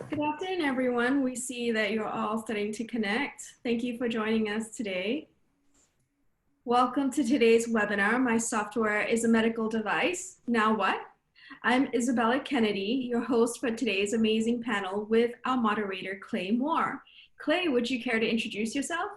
Good afternoon, everyone. We see that you're all starting to connect. Thank you for joining us today. Welcome to today's webinar, My Software is a Medical Device. Now what? I'm Isabella Kennedy, your host for today's amazing panel with our moderator, Clay Moore. Clay, would you care to introduce yourself?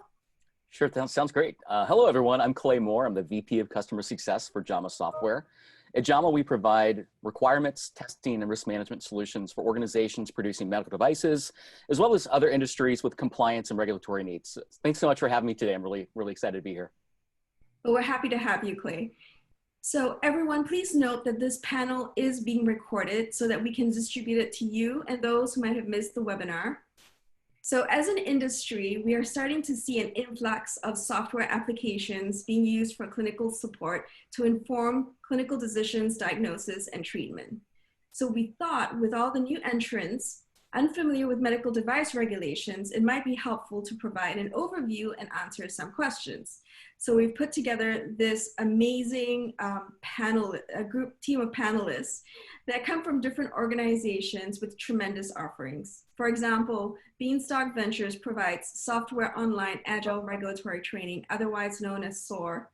Sure, that sounds great. Hello, everyone. I'm Clay Moore. I'm the VP of Customer Success for Jama Software. At Jama, we provide requirements, testing, and risk management solutions for organizations producing medical devices, as well as other industries with compliance and regulatory needs. Thanks so much for having me today. I'm really excited to be here. Well, we're happy to have you, Clay. So everyone, please note that this panel is being recorded so that we can distribute it to you and those who might have missed the webinar. So as an industry, we are starting to see an influx of software applications being used for clinical support to inform clinical decisions, diagnosis, and treatment. So we thought with all the new entrants, unfamiliar with medical device regulations, it might be helpful to provide an overview and answer some questions. So we've put together this amazing team of panelists that come from different organizations with tremendous offerings. For example, BeanStock Ventures provides software online agile regulatory training, otherwise known as SOAR,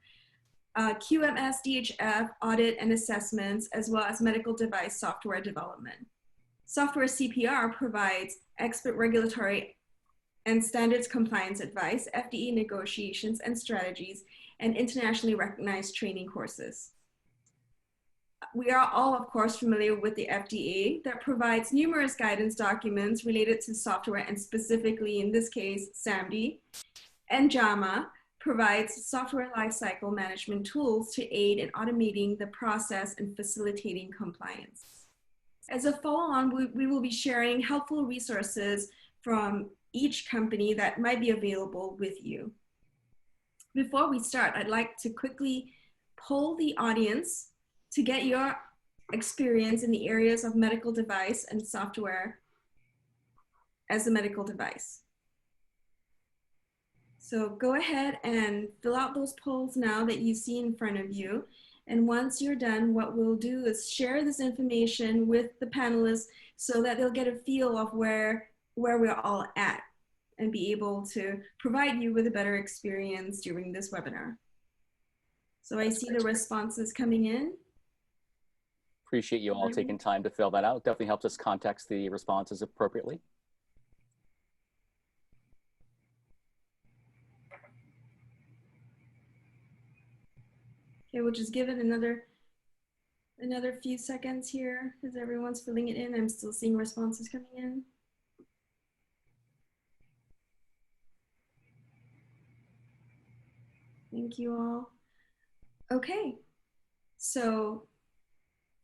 QMS DHF audit and assessments, as well as medical device software development. Software CPR provides expert regulatory and standards compliance advice, FDE negotiations and strategies, and internationally recognized training courses. We are all, of course, familiar with the FDA that provides numerous guidance documents related to software and specifically, in this case, SaMD. And Jama provides software lifecycle management tools to aid in automating the process and facilitating compliance. As a follow-on, we will be sharing helpful resources from each company that might be available with you. Before we start, I'd like to quickly poll the audience to get your experience in the areas of medical device and software as a medical device. So go ahead and fill out those polls now that you see in front of you. And once you're done, what we'll do is share this information with the panelists so that they'll get a feel of where we're all at and be able to provide you with a better experience during this webinar. So I see the responses coming in. Appreciate you all taking time to fill that out. Definitely helps us context the responses appropriately. Okay, we'll just give it another few seconds here as everyone's filling it in. I'm still seeing responses coming in. Thank you all. Okay, so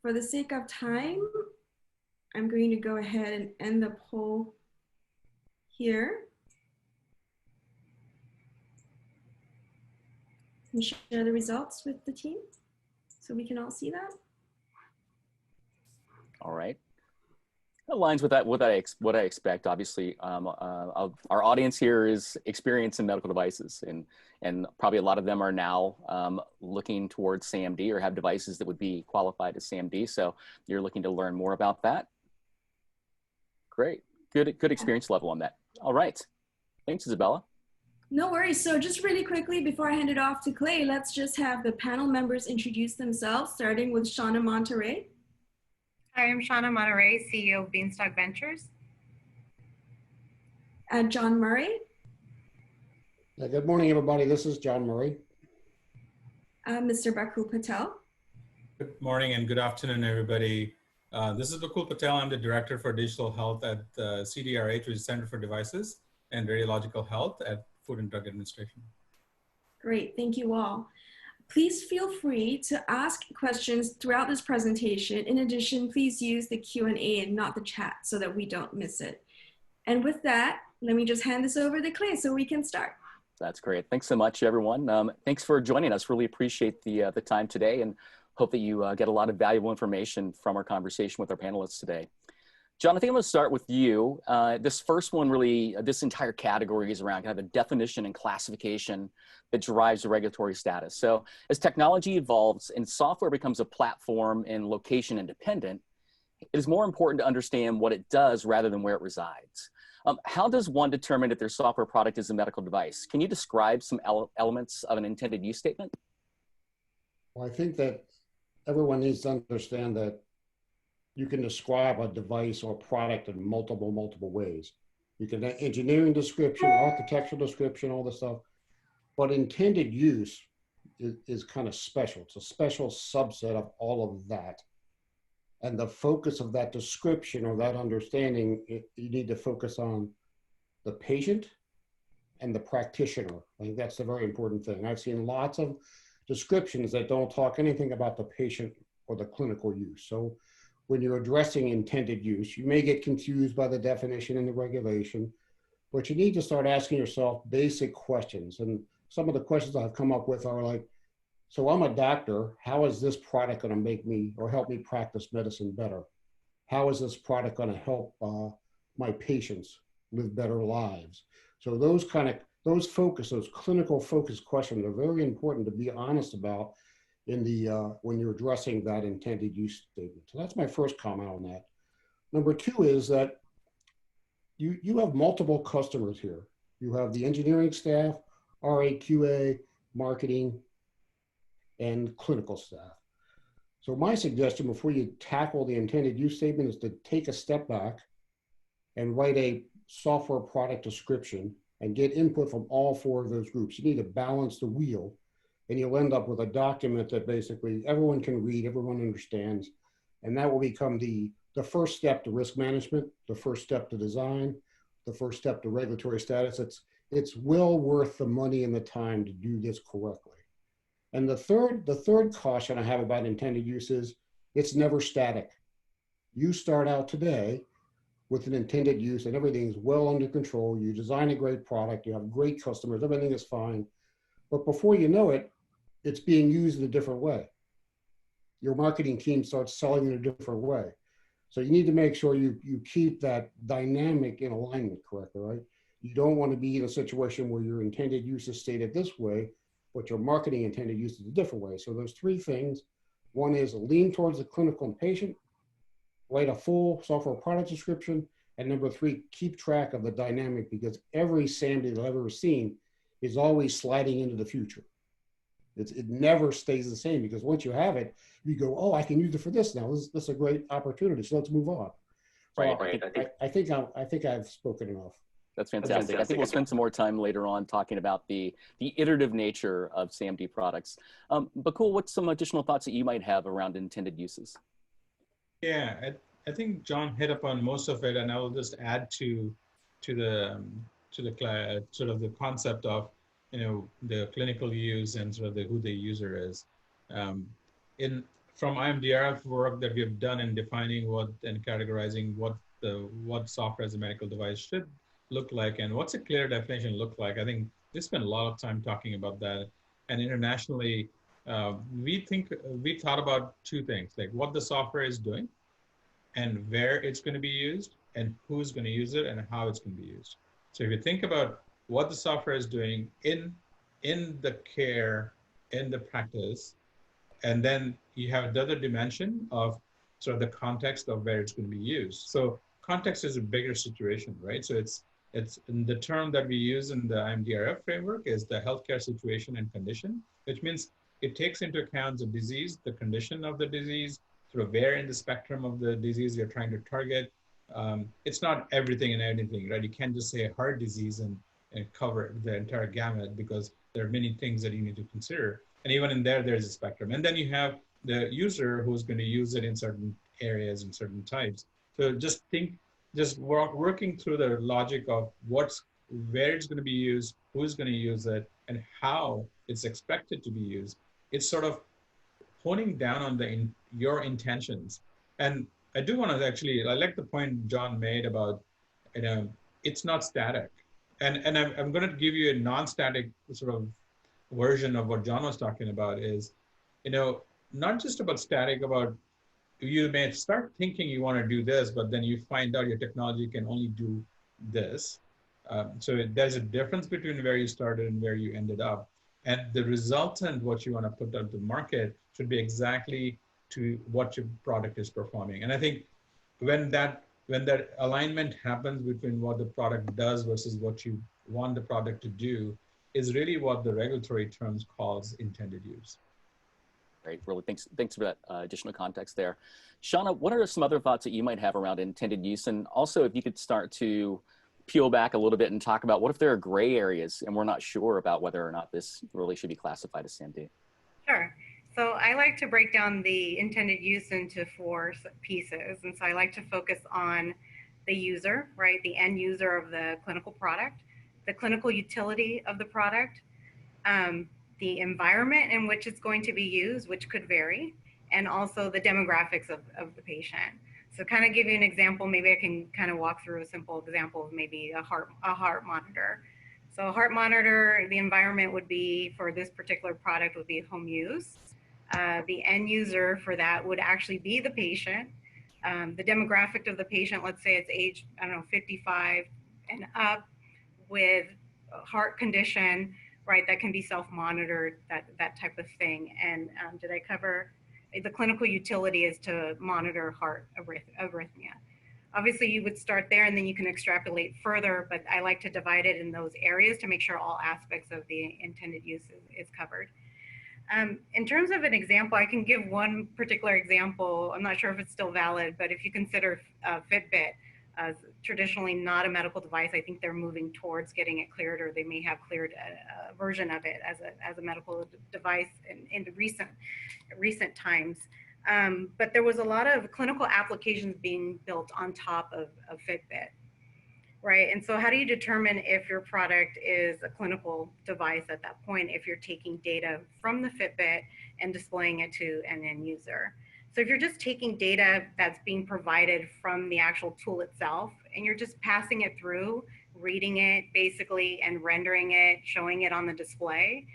for the sake of time, I'm going to go ahead and end the poll here. And share the results with the team so we can all see that. All right. That aligns with what I expect. Obviously, our audience here is experienced in medical devices, and probably a lot of them are now looking towards SaMD or have devices that would be qualified as SaMD. So you're looking to learn more about that. Great, good experience level on that. All right, thanks, Isabella. No worries. So just really quickly before I hand it off to Clay, let's just have the panel members introduce themselves, starting with Shawnnah Monterrey. Hi, I'm Shawnnah Monterrey, CEO of BeanStock Ventures. John Murray. Good morning, everybody. This is John Murray. Mr. Bakul Patel. Good morning and good afternoon, everybody. This is Bakul Patel. I'm the Director for Digital Health at CDRH, which is Center for Devices and Radiological Health at Food and Drug Administration. Great, thank you all. Please feel free to ask questions throughout this presentation. In addition, please use the Q&A and not the chat so that we don't miss it. And with that, let me just hand this over to Clay so we can start. That's great. Thanks so much, everyone. Thanks for joining us. Really appreciate the time today and hope that you get a lot of valuable information from our conversation with our panelists today. John, I think I'm going to start with you. This first one really, this entire category is around kind of the definition and classification that drives the regulatory status. So as technology evolves and software becomes a platform and location independent, it is more important to understand what it does rather than where it resides. How does one determine if their software product is a medical device? Can you describe some elements of an intended use statement? Well, I think that everyone needs to understand that you can describe a device or product in multiple ways. You can have engineering description, architectural description, all this stuff, but intended use is kind of special. It's a special subset of all of that. And the focus of that description or that understanding, you need to focus on the patient and the practitioner. I think that's the very important thing. I've seen lots of descriptions that don't talk anything about the patient or the clinical use. So when you're addressing intended use, you may get confused by the definition and the regulation, but you need to start asking yourself basic questions. And some of the questions I've come up with are like, so I'm a doctor, how is this product gonna make me or help me practice medicine better? How is this product gonna help my patients live better lives? So those clinical focus questions are very important to be honest about in the, when you're addressing that intended use statement. So that's my first comment on that. Number two is that you have multiple customers here. You have the engineering staff, RA, QA, marketing, and clinical staff. So my suggestion before you tackle the intended use statement is to take a step back and write a software product description and get input from all four of those groups. You need to balance the wheel, and you'll end up with a document that basically everyone can read, everyone understands, and that will become the first step to risk management, the first step to design, the first step to regulatory status. It's well worth the money and the time to do this correctly. And the third caution I have about intended use is it's never static. You start out today with an intended use and everything's well under control. You design a great product, you have great customers, everything is fine. But before you know it, it's being used in a different way. Your marketing team starts selling in a different way. So you need to make sure you keep that dynamic in alignment correctly, right? You don't want to be in a situation where your intended use is stated this way, but your marketing intended use is a different way. So those three things. One is lean towards the clinical and patient, write a full software product description, and number three, keep track of the dynamic, because every SaMD that I've ever seen is always sliding into the future. It never stays the same, because once you have it, you go, oh, I can use it for this now. This is a great opportunity, so let's move on. So I think I've spoken enough. That's fantastic. I think we'll spend some more time later on talking about the iterative nature of SaMD products. Bakul, what's some additional thoughts that you might have around intended uses? Yeah, I think John hit upon most of it, and I will just add to the sort of the concept of the clinical use and sort of who the user is. From IMDRF work that we've done in defining and categorizing what software as a medical device should look like and what's a clear definition look like. I think we spent a lot of time talking about that. And internationally, we thought about two things, like what the software is doing and where it's going to be used and who's going to use it and how it's going to be used. So if you think about what the software is doing in the care, in the practice, and then you have the other dimension of sort of the context of where it's going to be used. So context is a bigger situation, right? So it's the term that we use in the IMDRF framework is the healthcare situation and condition, which means it takes into account the disease, the condition of the disease, sort of where in the spectrum of the disease you're trying to target. It's not everything and anything, right? You can't just say heart disease and cover the entire gamut, because there are many things that you need to consider. And even in there's a spectrum. And then you have the user who's going to use it in certain areas and certain types. So just working through the logic of where it's going to be used, who's going to use it, and how it's expected to be used. It's sort of honing down on your intentions. And I do want to I like the point John made about, it's not static. And I'm going to give you a non-static sort of version of what John was talking about is, not just about static, about you may start thinking you want to do this, but then you find out your technology can only do this. So there's a difference between where you started and where you ended up. And the resultant, what you want to put out to the market should be exactly to what your product is performing. And I think when that alignment happens between what the product does versus what you want the product to do is really what the regulatory terms calls intended use. Great, really thanks for that additional context there. Shawnnah, what are some other thoughts that you might have around intended use? And also if you could start to peel back a little bit and talk about what if there are gray areas and we're not sure about whether or not this really should be classified as SaMD? Sure. So I like to break down the intended use into 4 pieces. And so I like to focus on the user, right? The end user of the clinical product, the clinical utility of the product, the environment in which it's going to be used, which could vary, and also the demographics of the patient. So kind of give you an example, maybe I can kind of walk through a simple example of maybe a heart monitor. So a heart monitor, the environment would be, for this particular product, would be home use. The end user for that would actually be the patient. The demographic of the patient, let's say it's age, I don't know, 55 and up with a heart condition, right, that can be self-monitored, that type of thing. And did I cover, the clinical utility is to monitor heart arrhythmia. Obviously you would start there and then you can extrapolate further, but I like to divide it in those areas to make sure all aspects of the intended use is covered. In terms of an example, I can give one particular example. I'm not sure if it's still valid, but if you consider Fitbit as traditionally not a medical device, I think they're moving towards getting it cleared, or they may have cleared a version of it as a medical device in the recent times. But there was a lot of clinical applications being built on top of Fitbit, right? And so how do you determine if your product is a clinical device at that point, if you're taking data from the Fitbit and displaying it to an end user? So if you're just taking data that's being provided from the actual tool itself, and you're just passing it through, reading it basically, and rendering it, showing it on the display,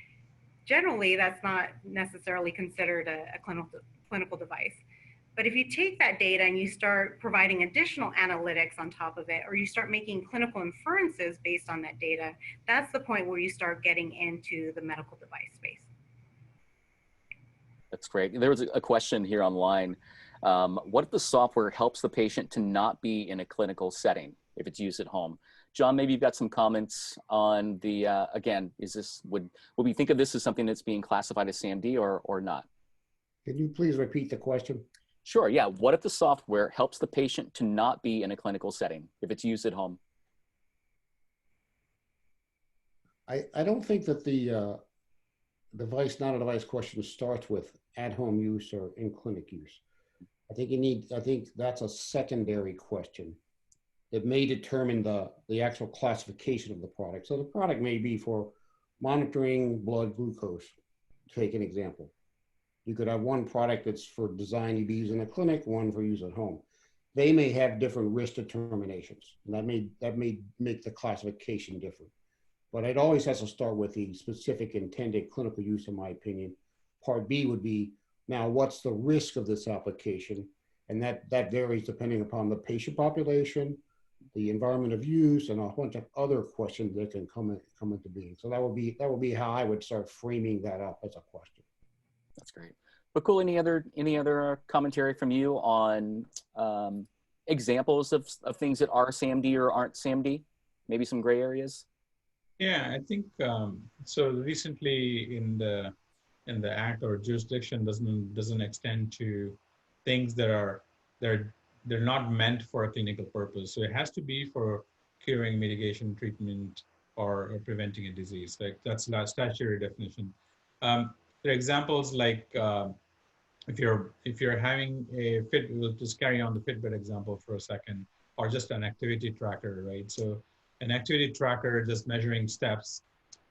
generally that's not necessarily considered a clinical device. But if you take that data and you start providing additional analytics on top of it, or you start making clinical inferences based on that data, that's the point where you start getting into the medical device space. That's great. There was a question here online. What if the software helps the patient to not be in a clinical setting if it's used at home? John, maybe you've got some comments on the, again, would we think of this as something that's being classified as SaMD or not? Can you please repeat the question? Sure, yeah. What if the software helps the patient to not be in a clinical setting if it's used at home? I don't think that the device, not a device question starts with at-home use or in-clinic use. I think that's a secondary question that may determine the actual classification of the product. So the product may be for monitoring blood glucose, to take an example. You could have one product that's for design to be used in a clinic, one for use at home. They may have different risk determinations, and that may make the classification different. But it always has to start with the specific intended clinical use, in my opinion. Part B would be, now what's the risk of this application? And that varies depending upon the patient population, the environment of use, and a bunch of other questions that can come into being. So that would be how I would start framing that up as a question. That's great. Bakul, any other commentary from you on examples of things that are SaMD or aren't SaMD? Maybe some gray areas? Yeah, I think so. Recently, in the act, or jurisdiction doesn't extend to things that they're not meant for a clinical purpose. So it has to be for curing, mitigation, treatment, or preventing a disease. Like that's the statutory definition. There are examples like if you're having a we'll just carry on the Fitbit example for a second, or just an activity tracker, right? So an activity tracker just measuring steps,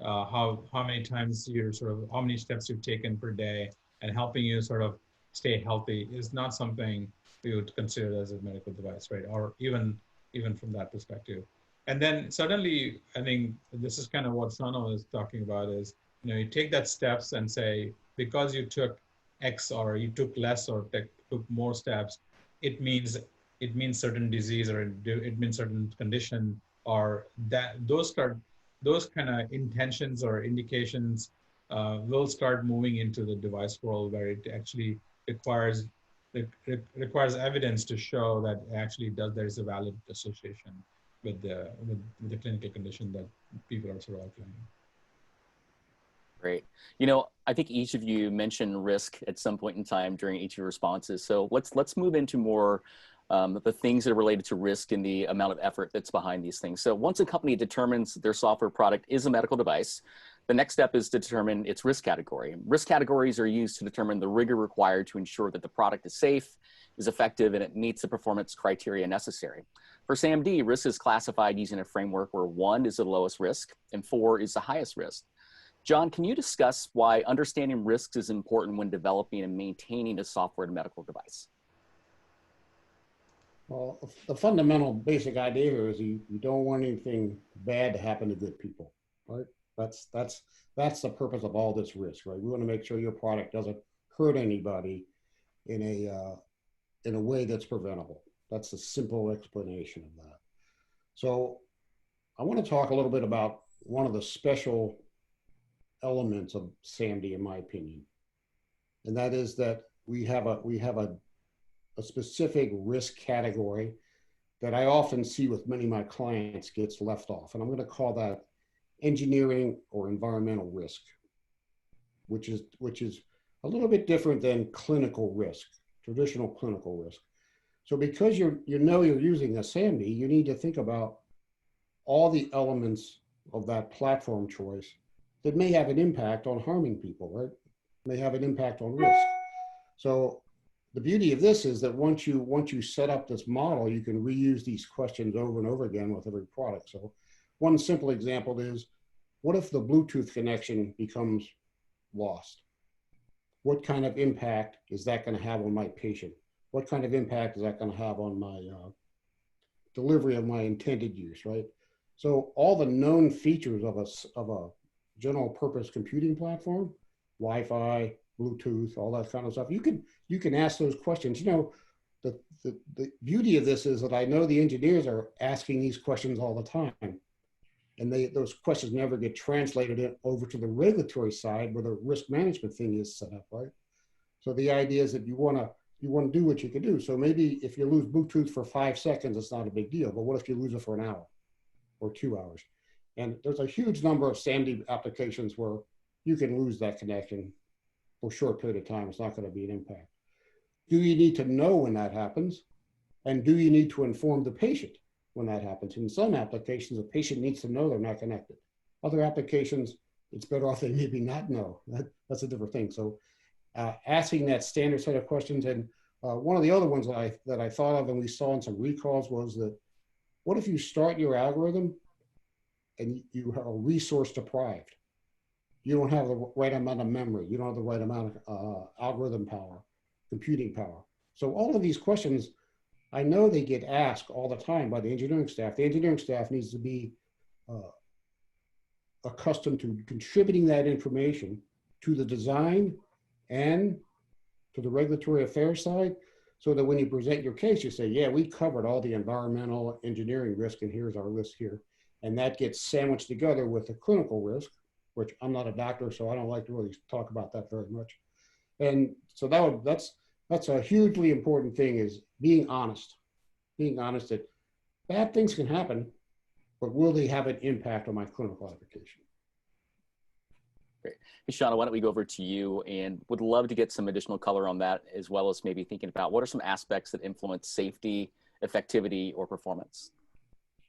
how many times how many steps you've taken per day, and helping you sort of stay healthy is not something we would consider as a medical device, right? Or even from that perspective. And then suddenly, I think this is kind of what Shawnnah was talking about is, you take that steps and say, because you took X or you took less or took more steps, it means certain disease, or it means certain condition, or that those kind of intentions or indications will start moving into the device world, where it actually requires requires evidence to show that actually there is a valid association with the clinical condition that people are sort of outlining. Great. I think each of you mentioned risk at some point in time during each of your responses. So let's move into more the things that are related to risk and the amount of effort that's behind these things. So once a company determines their software product is a medical device, the next step is to determine its risk category. Risk categories are used to determine the rigor required to ensure that the product is safe, is effective, and it meets the performance criteria necessary. For SaMD, risk is classified using a framework where 1 is the lowest risk and 4 is the highest risk. John, can you discuss why understanding risks is important when developing and maintaining a software medical device? Well, the fundamental basic idea here is you don't want anything bad to happen to good people, right? That's the purpose of all this risk, right? We want to make sure your product doesn't hurt anybody in a way that's preventable. That's the simple explanation of that. So I want to talk a little bit about one of the special elements of SaMD, in my opinion, and that is that we have a specific risk category that I often see with many of my clients gets left off, and I'm going to call that engineering or environmental risk, which is a little bit different than clinical risk, traditional clinical risk. So because you're using a SaMD, you need to think about all the elements of that platform choice that may have an impact on harming people, right? May have an impact on risk. So the beauty of this is that once you set up this model, you can reuse these questions over and over again with every product. So one simple example is, what if the Bluetooth connection becomes lost? What kind of impact is that going to have on my patient? What kind of impact is that going to have on my delivery of my intended use, right? So all the known features of a general purpose computing platform, Wi-Fi, Bluetooth, all that kind of stuff, you can ask those questions. The beauty of this is that I know the engineers are asking these questions all the time, and those questions never get translated over to the regulatory side where the risk management thing is set up, right? So the idea is that you want to do what you can do. So maybe if you lose Bluetooth for 5 seconds, it's not a big deal. But what if you lose it for an hour or 2 hours? And there's a huge number of SaMD applications where you can lose that connection for a short period of time. It's not going to be an impact. Do you need to know when that happens? And do you need to inform the patient when that happens? In some applications, the patient needs to know they're not connected. Other applications, it's better off they maybe not know. That's a different thing. So asking that standard set of questions. And one of the other ones that I thought of and we saw in some recalls was that, what if you start your algorithm and you are resource deprived? You don't have the right amount of memory. You don't have the right amount of algorithm power, computing power. So all of these questions, I know they get asked all the time by the engineering staff. The engineering staff needs to be accustomed to contributing that information to the design and to the regulatory affairs side, so that when you present your case, you say, yeah, we covered all the environmental engineering risk, and here's our list here. And that gets sandwiched together with the clinical risk, which I'm not a doctor, so I don't like to really talk about that very much. And so that's a hugely important thing, is being honest that bad things can happen, but will they have an impact on my clinical application? Great. Hey, Shawnnah, why don't we go over to you, and would love to get some additional color on that, as well as maybe thinking about what are some aspects that influence safety, effectivity, or performance?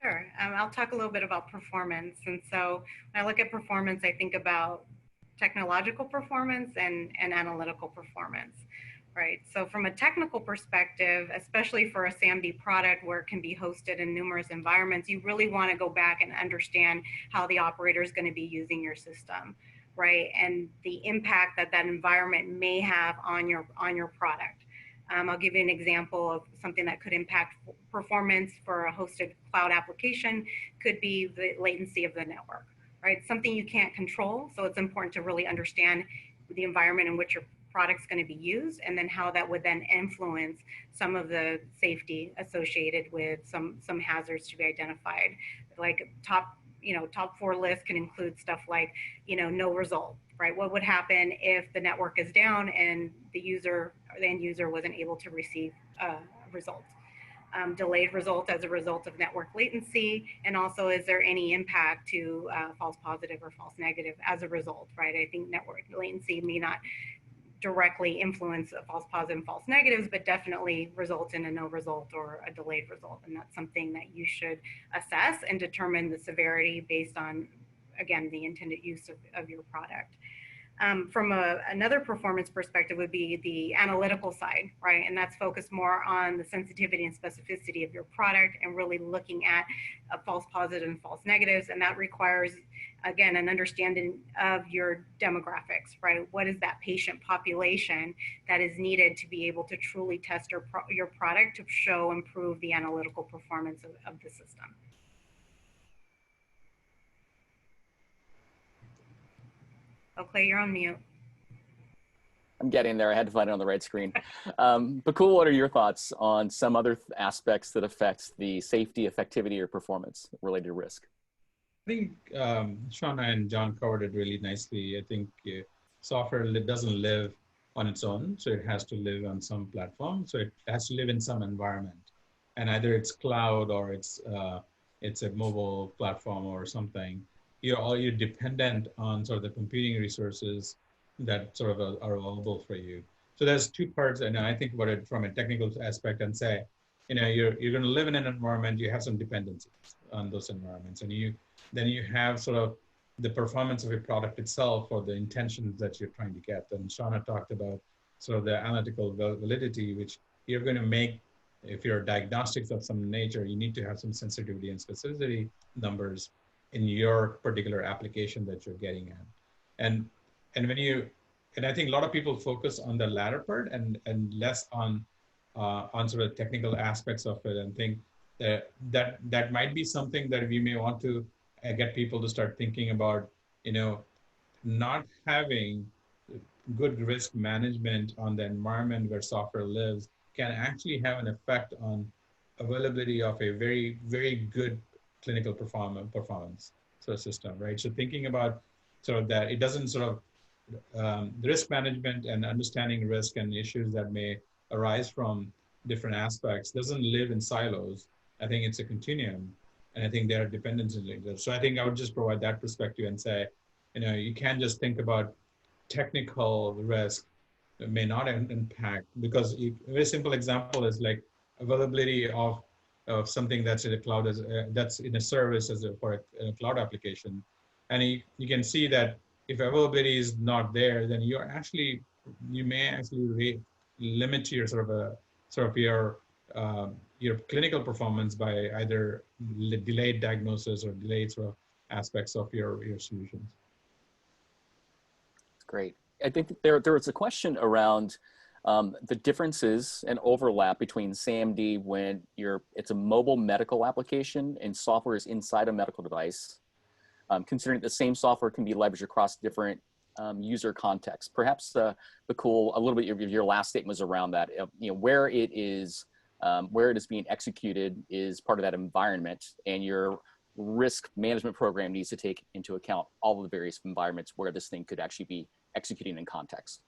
Sure. I'll talk a little bit about performance. And so when I look at performance, I think about technological performance and analytical performance, right? So from a technical perspective, especially for a SaMD product where it can be hosted in numerous environments, you really want to go back and understand how the operator is going to be using your system, right? And the impact that that environment may have on your product. I'll give you an example of something that could impact performance for a hosted cloud application. Could be the latency of the network, right? Something you can't control. So it's important to really understand the environment in which your product's going to be used, and then how that would then influence some of the safety associated with some hazards to be identified. Like top 4 list can include stuff like, no result, right? What would happen if the network is down and the user, the end user wasn't able to receive results. Delayed results as a result of network latency, and also is there any impact to false positive or false negative as a result, right? I think network latency may not directly influence false positive and false negatives, but definitely results in a no result or a delayed result. And that's something that you should assess and determine the severity based on, again, the intended use of your product. From another performance perspective would be the analytical side, right? And that's focused more on the sensitivity and specificity of your product and really looking at false positives and false negatives. And that requires, again, an understanding of your demographics, right? What is that patient population that is needed to be able to truly test your product to show improve the analytical performance of the system. Oh, Clay, you're on mute. I'm getting there. I had to find it on the right screen. Bakul, what are your thoughts on some other aspects that affect the safety, effectivity, or performance related to risk? I think Shawnnah and John covered it really nicely. I think software doesn't live on its own, so it has to live on some platform. So it has to live in some environment, and either it's cloud or it's a mobile platform or something. You're dependent on sort of the computing resources that sort of are available for you. So there's two parts, and I think about it from a technical aspect and say, you're going to live in an environment, you have some dependencies on those environments, and then you have sort of the performance of your product itself or the intentions that you're trying to get. And Shawnnah talked about sort of the analytical validity, which you're going to make. If you're diagnostics of some nature, you need to have some sensitivity and specificity numbers in your particular application that you're getting at. And I think a lot of people focus on the latter part and less on sort of technical aspects of it, and think that might be something that we may want to get people to start thinking about, not having good risk management on the environment where software lives can actually have an effect on availability of a very, very good clinical performance sort of system, right? So thinking about sort of that, it doesn't sort of, the risk management and understanding risk and issues that may arise from different aspects doesn't live in silos. I think it's a continuum, and I think there are dependencies. So I think I would just provide that perspective and say, you can't just think about technical risk that may not impact, because a very simple example is like availability of something that's in the cloud, that's in a service for a cloud application. And you can see that if availability is not there, then you may actually limit your your clinical performance by either delayed diagnosis or delayed sort of aspects of your solutions. Great. I think there was a question around the differences and overlap between SaMD when it's a mobile medical application and software is inside a medical device, considering the same software can be leveraged across different user contexts. Perhaps Bakul, a little bit of your last statement was around that. Where it is being executed is part of that environment, and your risk management program needs to take into account all of the various environments where this thing could actually be executing in context.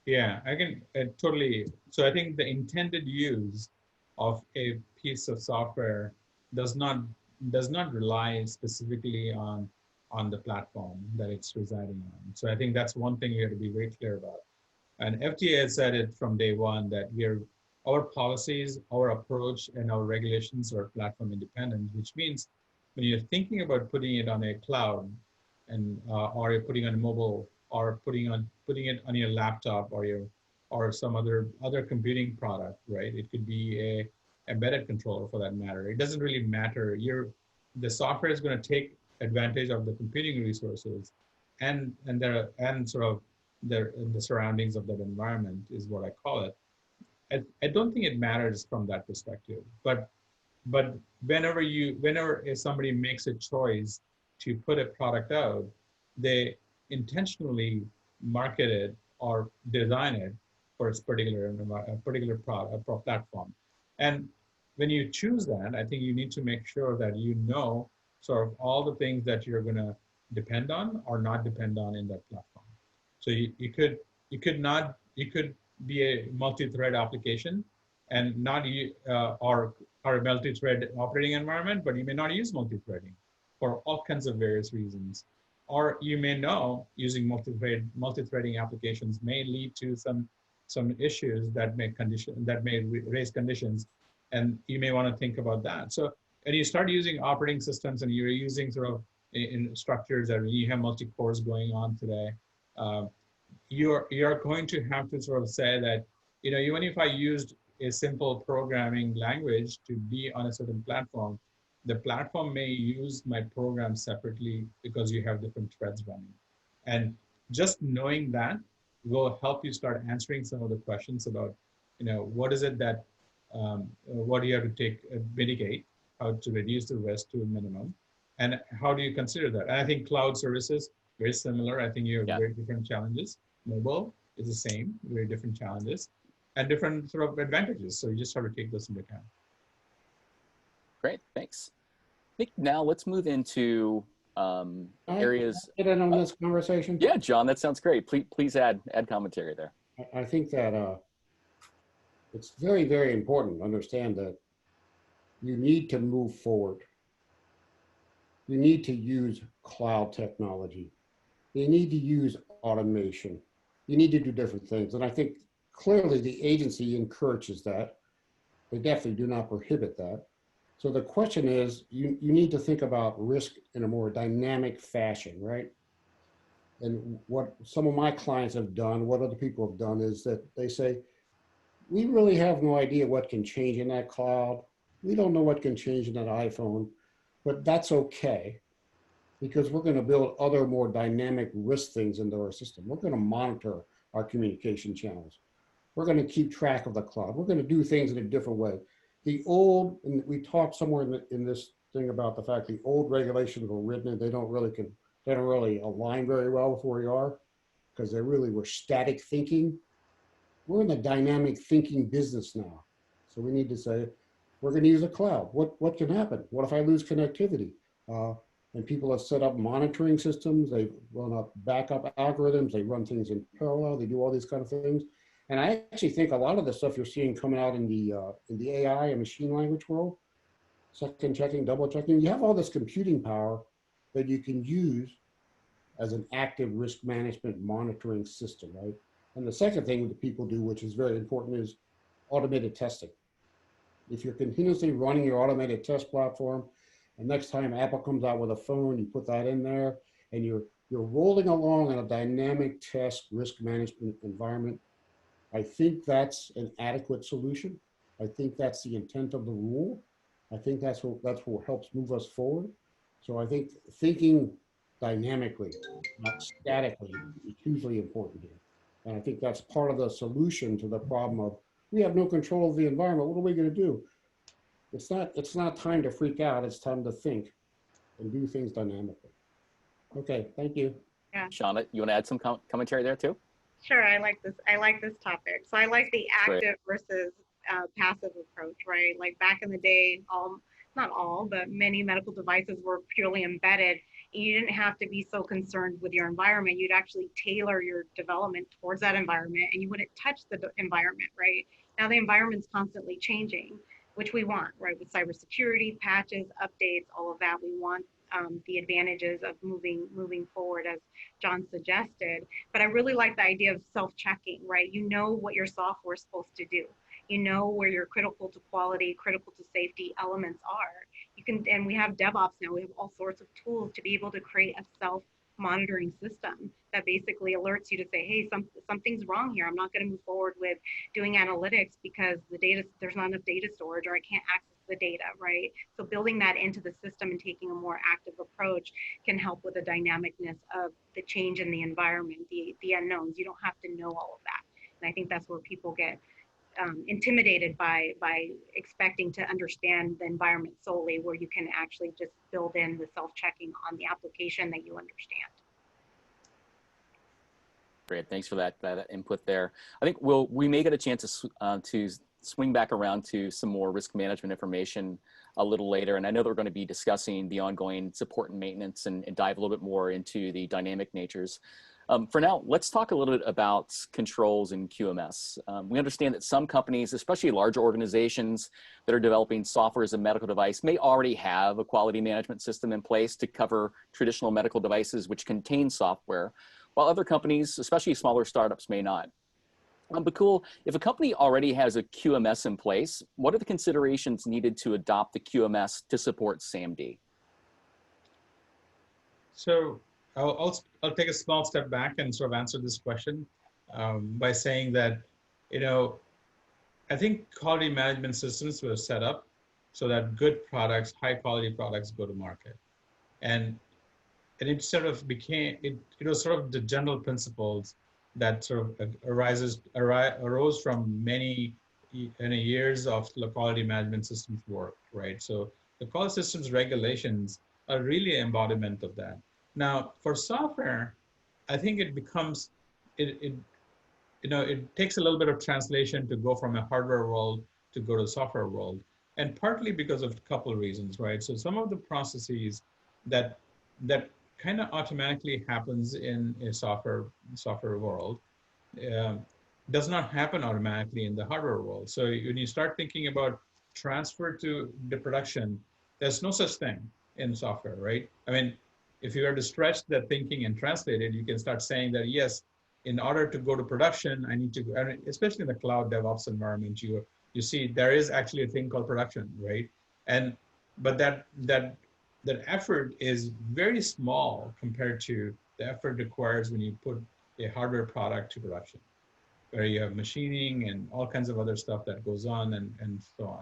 Yeah, I can totally. So I think the intended use of a piece of software does not rely specifically on the platform that it's residing on. So I think that's one thing we have to be very clear about. And FDA has said it from day one that our policies, our approach, and our regulations are platform independent, which means when you're thinking about putting it on a cloud and or you're putting on mobile or putting it on your laptop or some other computing product, right? It could be a embedded controller for that matter. It doesn't really matter. The software is going to take advantage of the computing resources and sort of the surroundings of that environment is what I call it. I don't think it matters from that perspective, but whenever somebody makes a choice to put a product out, they intentionally market it or design it for its particular platform. And when you choose that, I think you need to make sure that sort of all the things that you're going to depend on or not depend on in that platform. So you could be a multi-thread application and not or a multi-thread operating environment, but you may not use multi-threading for all kinds of various reasons. Or you may know using multi-threading applications may lead to some issues that may raise conditions, and you may want to think about that. So when you start using operating systems and you're using sort of in structures that you have multi-cores going on today, you're going to have to sort of say that, you know, even if I used a simple programming language to be on a certain platform, the platform may use my program separately because you have different threads running. And just knowing that will help you start answering some of the questions about, you know, what is it that, what do you have to mitigate, how to reduce the risk to a minimum, and how do you consider that? And I think cloud services, very similar. I think you have very different challenges. Mobile is the same, very different challenges and different sort of advantages. So you just have to take those into account. Great, thanks. I think now let's move into areas. Get in on this conversation? Yeah, John, that sounds great. Please add commentary there. I think that it's very, very important to understand that you need to move forward. You need to use cloud technology. You need to use automation. You need to do different things. And I think clearly the agency encourages that. They definitely do not prohibit that. So the question is, you need to think about risk in a more dynamic fashion, right? And what some of my clients have done, what other people have done is that they say, we really have no idea what can change in that cloud. We don't know what can change in that iPhone, but that's okay, because we're going to build other more dynamic risk things into our system. We're going to monitor our communication channels. We're going to keep track of the cloud. We're going to do things in a different way. The old, and we talked somewhere in this thing about the fact the old regulations were written and they don't really align very well with where we are, because they really were static thinking. We're in the dynamic thinking business now. So we need to say, we're going to use a cloud. What can happen? What if I lose connectivity? And people have set up monitoring systems. They run up backup algorithms. They run things in parallel. They do all these kind of things. And I actually think a lot of the stuff you're seeing coming out in the AI and machine language world, second checking, double checking, you have all this computing power that you can use as an active risk management monitoring system, right? And the second thing that people do, which is very important, is automated testing. If you're continuously running your automated test platform, and next time Apple comes out with a phone, you put that in there, and you're rolling along in a dynamic test risk management environment, I think that's an adequate solution. I think that's the intent of the rule. I think that's what helps move us forward. So I think thinking dynamically, not statically, is hugely important here. And I think that's part of the solution to the problem of, we have no control of the environment. What are we going to do? It's not time to freak out. It's time to think and do things dynamically. Okay, thank you. Yeah. Shawnnah, you want to add some commentary there too? Sure, I like this topic. So I like the active versus passive approach, right? Like back in the day, not all, but many medical devices were purely embedded. You didn't have to be so concerned with your environment. You'd actually tailor your development towards that environment, and you wouldn't touch the environment, right? Now the environment's constantly changing, which we want, right? With cybersecurity, patches, updates, all of that, we want the advantages of moving forward, as John suggested. But I really like the idea of self-checking, right? You know what your software is supposed to do. You know where your critical to quality, critical to safety elements are. You can, and we have DevOps now. We have all sorts of tools to be able to create a self-monitoring system that basically alerts you to say, hey, something's wrong here. I'm not going to move forward with doing analytics because there's not enough data storage, or I can't access the data, right? So building that into the system and taking a more active approach can help with the dynamicness of the change in the environment, the unknowns. You don't have to know all of that. And I think that's where people get intimidated by expecting to understand the environment solely, where you can actually just build in the self-checking on the application that you understand. Great, thanks for that input there. I think we may get a chance to swing back around to some more risk management information a little later. And I know that we're going to be discussing the ongoing support and maintenance and dive a little bit more into the dynamic natures. For now, let's talk a little bit about controls in QMS. We understand that some companies, especially larger organizations that are developing software as a medical device, may already have a quality management system in place to cover traditional medical devices which contain software, while other companies, especially smaller startups, may not. Bakul, if a company already has a QMS in place, what are the considerations needed to adopt the QMS to support SaMD? So I'll take a small step back and sort of answer this question by saying that, I think quality management systems were set up so that good products, high quality products go to market. And it sort of became, it was sort of the general principles that sort of arose from many years of the quality management systems work, right? So the quality systems regulations are really an embodiment of that. Now, for software, I think it becomes, it takes a little bit of translation to go from a hardware world to go to software world, and partly because of a couple of reasons, right? So some of the processes that kind of automatically happens in a software world does not happen automatically in the hardware world. So when you start thinking about transfer to the production, there's no such thing in software, right? I mean, if you were to stretch that thinking and translate it, you can start saying that, yes, in order to go to production, I need to, especially in the cloud DevOps environment, you see there is actually a thing called production, right? But that effort is very small compared to the effort required when you put a hardware product to production, where you have machining and all kinds of other stuff that goes on and so on.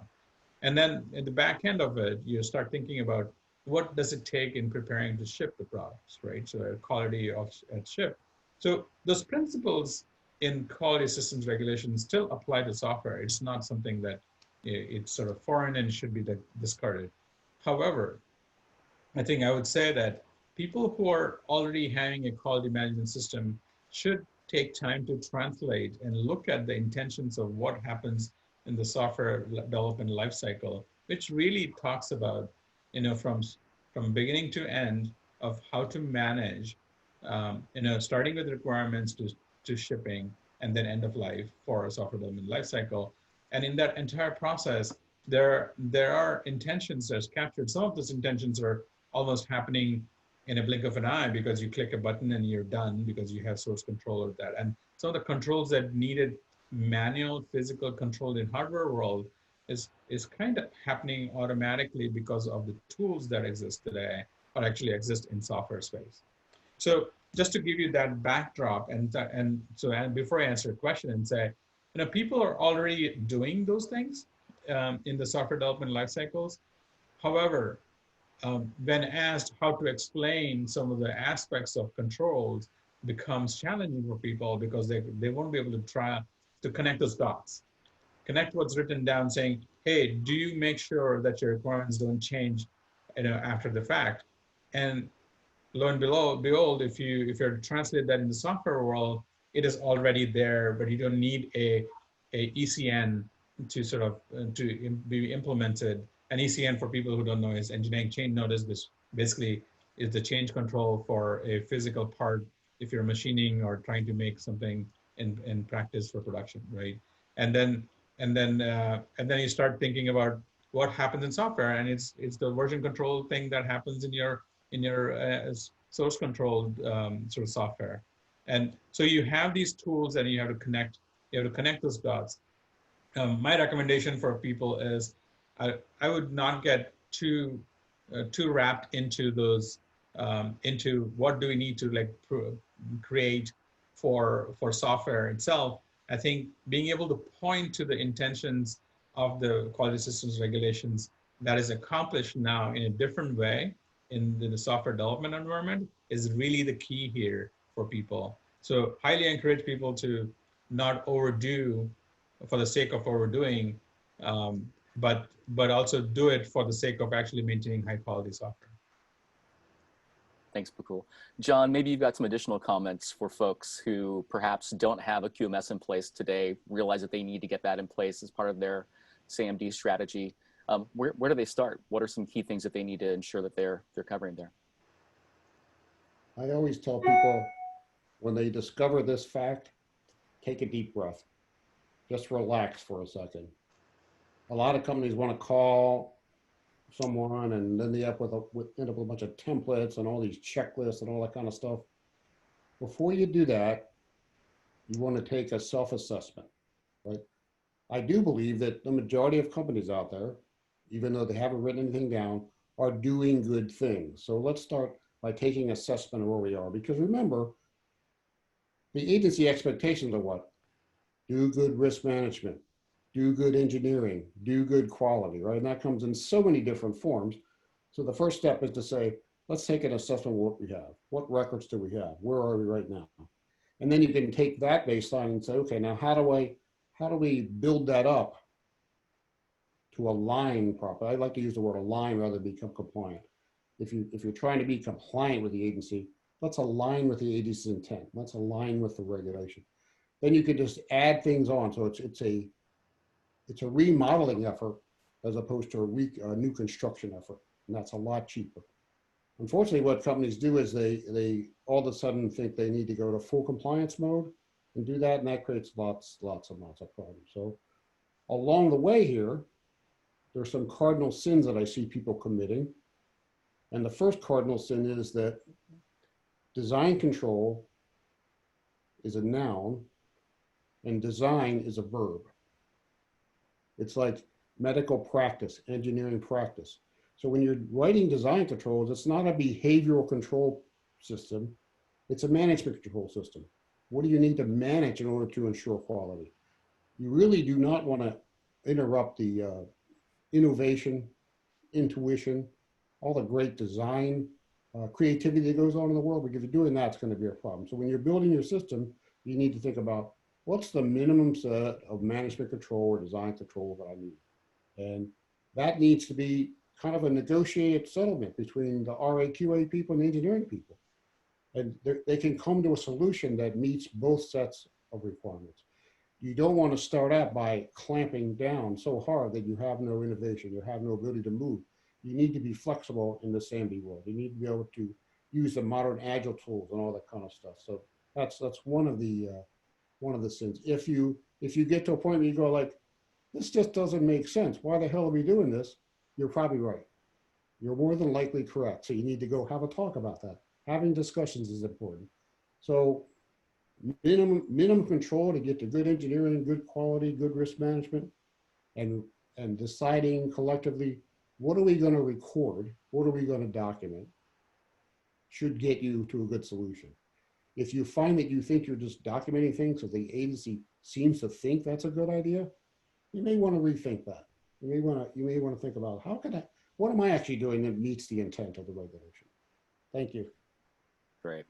And then at the back end of it, you start thinking about what does it take in preparing to ship the products, right? So quality at ship. So those principles in quality systems regulations still apply to software. It's not something that it's sort of foreign and should be discarded. However, I think I would say that people who are already having a quality management system should take time to translate and look at the intentions of what happens in the software development lifecycle, which really talks about, from beginning to end of how to manage, starting with requirements to shipping and then end of life for a software development lifecycle. And in that entire process, there are intentions that's captured. Some of those intentions are almost happening in a blink of an eye because you click a button and you're done because you have source control of that. And some of the controls that needed manual physical control in hardware world is kind of happening automatically because of the tools that exist today or actually exist in software space. So just to give you that backdrop and before I answer a question and say, people are already doing those things in the software development life cycles. However, when asked how to explain some of the aspects of controls becomes challenging for people because they won't be able to try to connect those dots. Connect what's written down saying, hey, do you make sure that your requirements don't change after the fact? And lo and behold, if you're to translate that in the software world, it is already there, but you don't need a ECN to sort of to be implemented. An ECN, for people who don't know, is engineering change notice, which basically is the change control for a physical part if you're machining or trying to make something in practice for production, right? And then you start thinking about what happens in software, and it's the version control thing that happens in your source controlled sort of software. And so you have these tools and you have to connect those dots. My recommendation for people is I would not get too wrapped into those into what do we need to create for software itself. I think being able to point to the intentions of the quality systems regulations that is accomplished now in a different way in the software development environment is really the key here for people. So highly encourage people to not overdo for the sake of overdoing, but also do it for the sake of actually maintaining high quality software. Thanks, Bakul. John, maybe you've got some additional comments for folks who perhaps don't have a QMS in place today, realize that they need to get that in place as part of their SaMD strategy. Where do they start? What are some key things that they need to ensure that they're covering there? I always tell people, when they discover this fact, take a deep breath. Just relax for a second. A lot of companies want to call someone and then they end up with a bunch of templates and all these checklists and all that kind of stuff. Before you do that, you want to take a self-assessment, right? I do believe that the majority of companies out there, even though they haven't written anything down, are doing good things. So let's start by taking assessment of where we are. Because remember, the agency expectations are what? Do good risk management, do good engineering, do good quality, right? And that comes in so many different forms. So the first step is to say, let's take an assessment of what we have. What records do we have? Where are we right now? And then you can take that baseline and say, okay, now how do we build that up to align properly? I like to use the word align rather than become compliant. If you're trying to be compliant with the agency, let's align with the agency's intent. Let's align with the regulation. Then you can just add things on. So it's a remodeling effort as opposed to a new construction effort, and that's a lot cheaper. Unfortunately, what companies do is they all of a sudden think they need to go to full compliance mode and do that, and that creates lots and lots of problems. So along the way here, there's some cardinal sins that I see people committing. And the first cardinal sin is that design control is a noun and design is a verb. It's like medical practice, engineering practice. So when you're writing design controls, it's not a behavioral control system, it's a management control system. What do you need to manage in order to ensure quality? You really do not want to interrupt the innovation, intuition, all the great design, creativity that goes on in the world, because if you're doing that, it's going to be a problem. So when you're building your system, you need to think about what's the minimum set of management control or design control that I need? And that needs to be kind of a negotiated settlement between the RA/QA people and the engineering people. And they can come to a solution that meets both sets of requirements. You don't want to start out by clamping down so hard that you have no innovation, you have no ability to move. You need to be flexible in the SaMD world. You need to be able to use the modern agile tools and all that kind of stuff. So that's one of the sins. If you get to a point where you go like, this just doesn't make sense, why the hell are we doing this? You're probably right. You're more than likely correct. So you need to go have a talk about that. Having discussions is important. So minimum control to get to good engineering, good quality, good risk management, and deciding collectively, what are we going to record? What are we going to document? Should get you to a good solution. If you find that you think you're just documenting things so the agency seems to think that's a good idea, you may want to rethink that. You may want to think about what am I actually doing that meets the intent of the regulation? Thank you. Great.